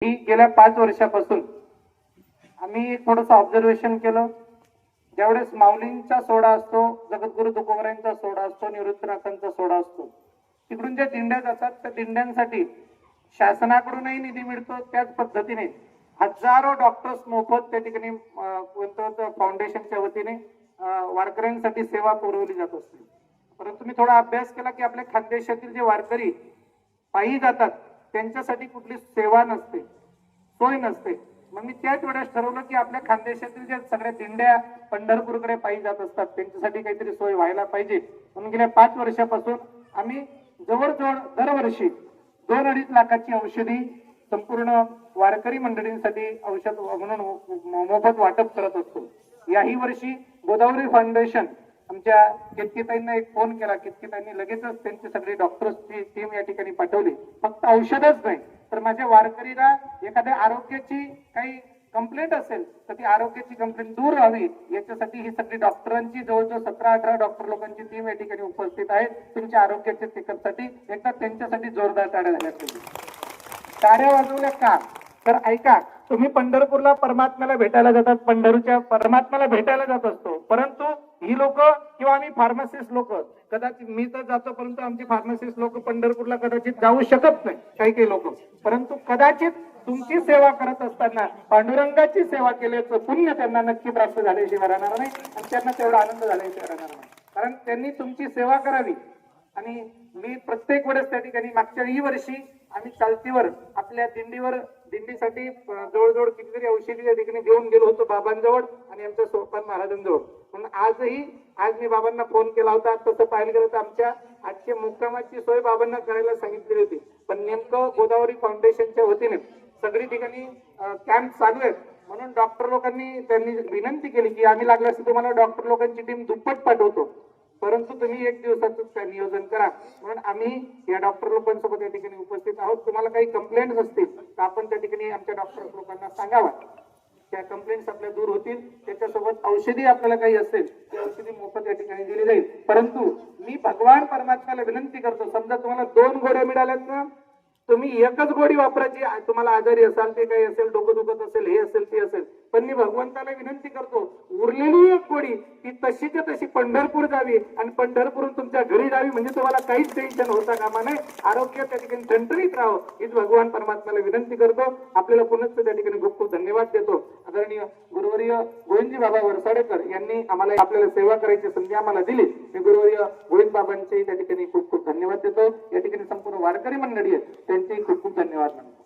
की गेल्या 5 वर्षापासून आम्ही थोडंसं ऑब्झर्वेशन केलं. ज्यावेळेस माऊलींचा सोहळा असतो, जगद्गुरु तुकोबारायांचा सोहळा असतो, निवृत्तीनाथांचा सोहळा असतो, तिकडून ज्या दिंड्या जातात त्या दिंड्यांसाठी शासनाकडूनही निधी मिळतो. त्याच पद्धतीने हजारो डॉक्टर्स मोफत त्या ठिकाणी फाउंडेशनच्या वतीने वारकऱ्यांसाठी सेवा पुरवली जात असते. परंतु मी थोडा अभ्यास केला की आपल्या खानदेशातील जे वारकरी पायी जातात त्यांच्यासाठी कुठली सेवा नसते, सोय नसते. मग मी त्याच वेळेस ठरवलं की आपल्या खानदेशातील जे सगळ्या दिंड्या पंढरपूरकडे पायी जात असतात त्यांच्यासाठी काहीतरी सोय व्हायला पाहिजे. म्हणून गेल्या 5 वर्षापासून आम्ही जवळजवळ दरवर्षी 2-2.5 लाखाची औषधी संपूर्ण वारकरी मंडळींसाठी औषध म्हणून मोफत वाटप करत असतो. याही वर्षी गोदावरी फाउंडेशन आमच्या केतकीताईंना एक फोन केला. केतकीताईंनी लगेचच त्यांची सगळी डॉक्टर्सची टीम या ठिकाणी पाठवली. फक्त औषधच नाही तर माझ्या वारकरीला एखाद्या आरोग्याची काही कंप्लेंट असेल तर ती आरोग्याची कंप्लेंट दूर राहावी याच्यासाठी ही सगळी डॉक्टरांची जवळजवळ 17-18 डॉक्टर लोकांची टीम या ठिकाणी उपस्थित आहे. तुमच्या आरोग्याच्या चेकअपसाठी एकदा त्यांच्यासाठी जोरदार टाळ्या झाल्या पाहिजे. टाळ्या वाजवल्या का तर ऐका, तुम्ही पंढरपूरला परमात्म्याला भेटायला जातात, पंढरपूरच्या परमात्म्याला भेटायला जात असतो. परंतु ही लोक किंवा आम्ही फार्मासिस्ट लोक कदाचित, मी तर जातो परंतु आमची फार्मासिस्ट लोक पंढरपूरला कदाचित जाऊ शकत नाही काही लोक. परंतु कदाचित तुमची सेवा करत असताना पांडुरंगाची सेवा केल्याचं पुण्य त्यांना नक्की प्राप्त झाल्याशिवाय राहणार नाही आणि त्यांना तेवढा आनंद झाल्याशिवाय राहणार नाही. कारण त्यांनी तुमची सेवा करावी. आणि मी प्रत्येक वेळेस त्या ठिकाणी मागच्याही वर्षी आम्ही चालतीवर आपल्या दिंडीसाठी जवळजवळ कितीतरी औषधी त्या ठिकाणी घेऊन गेलो होतो बाबांजवळ आणि आमच्या सोपान महाराजांजवळ. म्हणून आज मी बाबांना फोन केला होता. तसं पाहिलं गेलं तर आमच्या आजच्या मुक्कामाची सोय बाबांना करायला सांगितलेली होती. पण नेमकं गोदावरी फाउंडेशनच्या वतीने सगळी ठिकाणी कॅम्प चालू आहेत. म्हणून डॉक्टर लोकांनी त्यांनी विनंती केली की आम्ही लागल्यास तुम्हाला डॉक्टर लोकांची टीम दुप्पट पाठवतो, परंतु तुम्ही 1 दिवसाचं नियोजन करा. म्हणून आम्ही या डॉक्टर लोकांसोबत या ठिकाणी उपस्थित आहोत. तुम्हाला काही कंप्लेंट्स असतील तर आपण त्या ठिकाणी आमच्या डॉक्टर लोकांना सांगावा. त्या कंप्लेंट्स आपल्या दूर होतील. त्याच्यासोबत औषधी आपल्याला काही असेल ते औषधी मोफत या ठिकाणी दिली जाईल. परंतु मी भगवान परमात्म्याला विनंती करतो, समजा तुम्हाला 2 गोळ्या मिळाल्यात ना, तुम्ही एकच गोळी वापरायची. तुम्हाला आजारी असाल, ते काही असेल, डोकं दुखत असेल, हे असेल ते असेल, पण मी भगवंताला विनंती करतो उरलेली 1 गोळी ती तशीच्या तशी पंढरपूर जावी आणि पंढरपूरून तुमच्या घरी जावी. म्हणजे तुम्हाला काहीच टेन्शन होता कामा नये, आरोग्य त्या ठिकाणी ठणठणीत राहावं हीच भगवान परमात्म्याला विनंती करतो. आपल्याला पुनश्च त्या ठिकाणी खूप खूप धन्यवाद देतो. आदरणीय गुरुवर्य गोविंदजी बाबा वरसाडेकर यांनी आम्हाला आपल्याला सेवा करायची संधी आम्हाला दिली. मी गुरुवर्य गोविंद बाबांचे त्या ठिकाणी खूप खूप धन्यवाद देतो. या ठिकाणी संपूर्ण वारकरी मंडळी आहेत त्यांचे खूप खूप धन्यवाद मानतो.